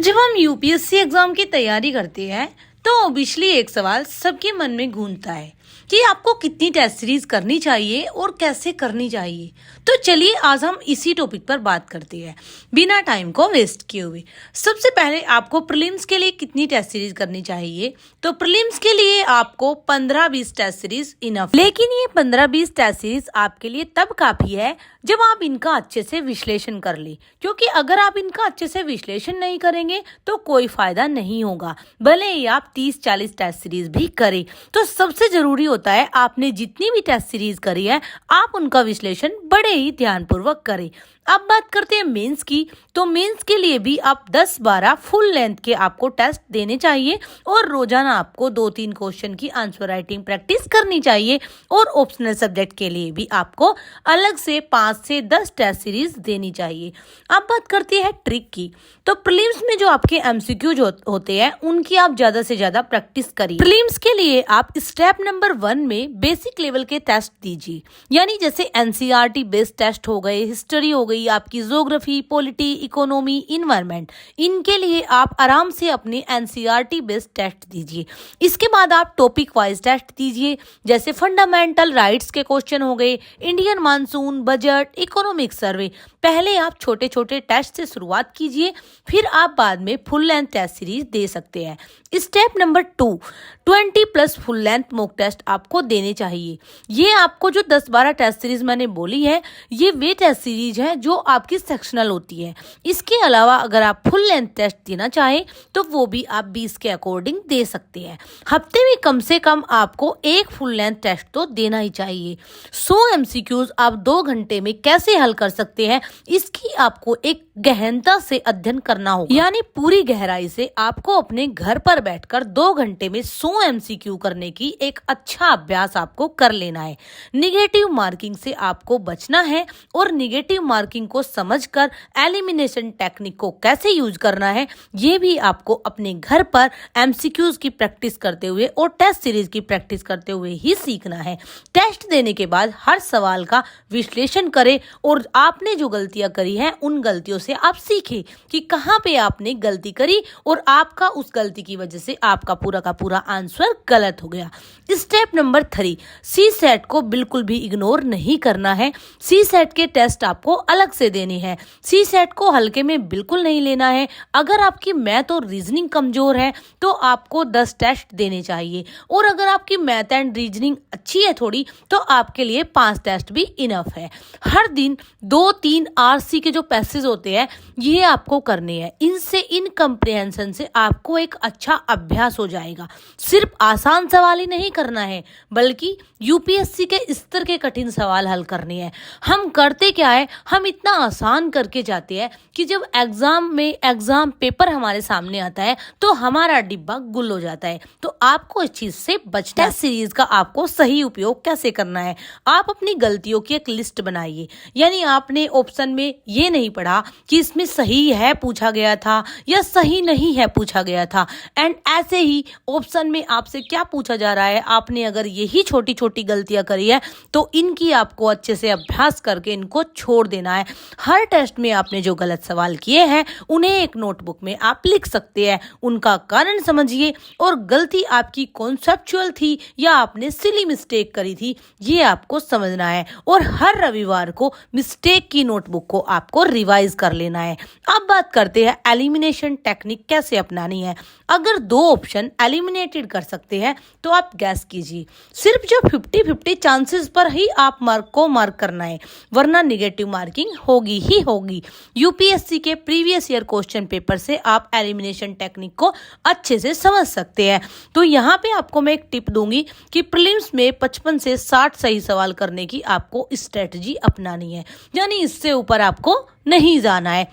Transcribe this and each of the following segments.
जब हम UPSC exam की तैयारी करते हैं तो ऑब्वियसली एक सवाल सबके मन में गूंजता है कि आपको कितनी टेस्ट सीरीज करनी चाहिए और कैसे करनी चाहिए। तो चलिए आज हम इसी टॉपिक पर बात करते हैं बिना टाइम को वेस्ट किए हुए। सबसे पहले आपको प्रीलिम्स के लिए कितनी टेस्ट सीरीज करनी चाहिए, तो प्रीलिम्स के लिए आपको 15-20 टेस्ट सीरीज इनफ। लेकिन ये 15-20 टेस्ट सीरीज आपके लिए तब काफी है जब आप इनका अच्छे से विश्लेषण कर ले, क्योंकि अगर आप इनका अच्छे से विश्लेषण नहीं करेंगे तो कोई फायदा नहीं होगा, भले ही आप 30-40 टेस्ट सीरीज भी करें। तो सबसे जरूरी होता है आपने जितनी भी टेस्ट सीरीज करी है आप उनका विश्लेषण बड़े ही ध्यानपूर्वक करें। अब बात करते हैं मेंस की, तो मेंस के लिए भी आप 10-12 फुल लेंथ के आपको टेस्ट देने चाहिए और रोजाना आपको 2-3 क्वेश्चन की आंसर राइटिंग प्रैक्टिस करनी चाहिए। और ऑप्शनल सब्जेक्ट के लिए भी आपको अलग से 5 से 10 टेस्ट सीरीज देनी चाहिए। अब बात करते हैं ट्रिक की, तो प्रीलिम्स में जो आपके एमसीक्यूज होते हैं उनकी आप ज्यादा से ज्यादा प्रैक्टिस करिए। प्रीलिम्स के लिए आप स्टेप नंबर 1 में बेसिक लेवल के टेस्ट दीजिए, यानी जैसे एनसीईआरटी बेस्ड टेस्ट हो गए, हिस्ट्री हो गई, आपकी ज्योग्राफी, पॉलिटी, इकोनॉमी, इन्वायरमेंट, इनके लिए आप आराम से अपने एनसीईआरटी बेस्ड टेस्ट दीजिए। इसके बाद आप टॉपिक वाइज टेस्ट दीजिए, जैसे फंडामेंटल राइट्स के क्वेश्चन हो गए, Indian monsoon, budget, economic survey. पहले आप छोटे छोटे टेस्ट से शुरुआत कीजिए, फिर आप बाद में फुल लेंथ टेस्ट सीरीज दे सकते हैं। Step number 2, 20+ full length mock test आपको देने चाहिए। ये आपको जो 10-12 टेस्ट सीरीज मैंने बोली है, ये वे टेस्ट सीरीज है जो आपकी सेक्शनल होती है। इसके अलावा अगर आप फुल लेंथ टेस्ट देना चाहें तो वो भी आप 20 के अकॉर्डिंग दे सकते हैं। हफ्ते में कम से कम आपको एक फुल लेंथ टेस्ट तो देना ही चाहिए। 100 एमसीक्यूज आप 2 घंटे में कैसे हल कर सकते हैं, इसकी आपको एक गहनता से अध्ययन करना होगा, यानी पूरी गहराई से आपको अपने घर पर बैठकर 2 घंटे में 100 एमसीक्यू करने की एक अच्छा अभ्यास आपको कर लेना है। निगेटिव मार्किंग से आपको बचना है और निगेटिव मार्किंग को समझकर एलिमिनेशन टेक्निक को कैसे यूज करना है ये भी आपको अपने घर पर एमसीक्यूज की प्रैक्टिस करते हुए और टेस्ट सीरीज की प्रैक्टिस करते हुए ही सीखना है। टेस्ट देने के बाद हर सवाल का विश्लेषण करें और आपने जो गलतियां करी हैं उन गलतियों से आप सीखें कि कहां पे आपने गलती करी और आपका उस गलती की वजह से आपका पूरा का पूरा आंसर गलत हो गया। स्टेप नंबर 3, सी सेट को बिल्कुल भी इग्नोर नहीं करना है। सी सेट के टेस्ट आपको अलग से देने हैं। सी सेट को हल्के में बिल्कुल नहीं लेना है। अगर आपकी मैथ और रीजनिंग कमजोर है तो आपको 10 टेस्ट देने चाहिए, और अगर आपकी मैथ एंड रीजनिंग अच्छी है थोड़ी तो आपके लिए 5 टेस्ट भी इनफ है। हर दिन 2-3 आरसी के जो पैसेज होते हैं ये आपको करने हैं। इनसे इन कंप्रिहेंशन से आपको एक अच्छा अभ्यास हो जाएगा। सिर्फ आसान सवाल ही नहीं करना है बल्कि यूपीएससी के स्तर के कठिन सवाल हल करने हैं। हम करते क्या है, हम इतना आसान करके जाते हैं कि जब एग्जाम पेपर हमारे सामने आता है तो हमारा डिब्बा गुल हो जाता है। तो आपको इस चीज से बचना है। सीरीज का आपको सही उपयोग कैसे करना है, आप अपनी गलतियों की एक लिस्ट बनाइए, यानी आपने ऑप्शन में ये नहीं पढ़ा कि इसमें सही है पूछा गया था या सही नहीं है पूछा गया था, एंड ऐसे ही ऑप्शन में आपसे क्या पूछा जा रहा है, आपने अगर यही छोटी छोटी गलतियां करी है तो इनकी आपको अच्छे से अभ्यास करके इनको छोड़ देना है। हर टेस्ट में आपने जो गलत सवाल किए हैं उन्हें एक नोटबुक में आप लिख सकते हैं, उनका कारण समझिए और गलती आपकी कॉन्सेप्चुअल थी या आपने सिली मिस्टेक करी थी ये आपको समझना है। और हर रविवार को मिस्टेक की नोटबुक को आपको रिवाइज कर लेना है। अब बात करते हैं एलिमिनेशन टेक्निक कैसे अपनानी है। अगर 2 ऑप्शन एलिमिनेटेड कर सकते हैं तो आप गैस कीजिए। सिर्फ जो 50-50 चांसेस पर ही आप मार्क को मार्क करना है, वरना नेगेटिव मार्किंग होगी ही होगी। यूपीएससी के प्रीवियस ईयर क्वेश्चन पेपर से आप एलिमिनेशन टेक्निक को अच्छे से समझ सकते हैं। तो यहाँ पे आपको मैं एक टिप दूंगी कि प्रीलिम्स में 55 से 60 सही सवाल करने की आपको स्ट्रेटजी अपनानी है, यानी इससे ऊपर आपको नहीं जाना है,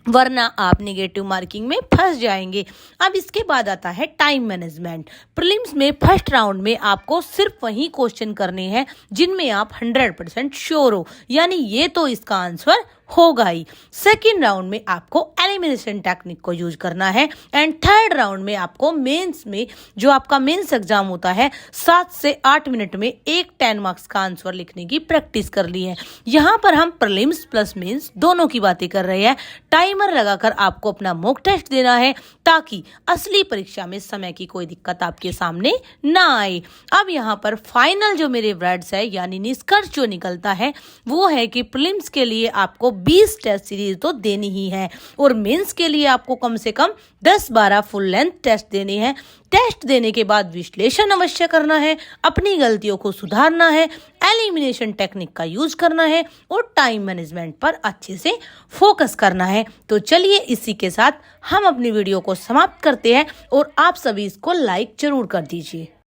वरना आप नेगेटिव मार्किंग में फंस जाएंगे। अब इसके बाद आता है टाइम मैनेजमेंट। प्रीलिम्स में फर्स्ट राउंड में आपको सिर्फ वही क्वेश्चन करने हैं जिनमें आप 100% श्योर हो, यानी ये तो इसका आंसर होगा ही। सेकेंड राउंड में आपको एलिमिनेशन टेक्निक को यूज करना है एंड थर्ड राउंड में आपको मेंस में जो आपका मेंस एग्जाम होता है 7 से 8 मिनट में एक 10 मार्क्स का आंसर लिखने की प्रैक्टिस कर ली है। यहाँ पर हम प्रीलिम्स प्लस मेंस दोनों की बातें कर रहे हैं। टाइमर लगाकर आपको अपना मॉक टेस्ट देना है ताकि असली परीक्षा में समय की कोई दिक्कत आपके सामने ना आए। अब यहाँ पर फाइनल जो मेरे वर्ड्स है यानी निष्कर्ष जो निकलता है वो है कि प्रीलिम्स के लिए आपको 20 टेस्ट सीरीज तो देनी ही है और मेंस के लिए आपको कम से कम 10-12 फुल लेंथ टेस्ट देने हैं। टेस्ट देने के बाद विश्लेषण अवश्य करना है, अपनी गलतियों को सुधारना है, एलिमिनेशन टेक्निक का यूज करना है और टाइम मैनेजमेंट पर अच्छे से फोकस करना है। तो चलिए इसी के साथ हम अपनी वीडियो को समाप्त करते हैं और आप सभी इसको लाइक जरूर कर दीजिए।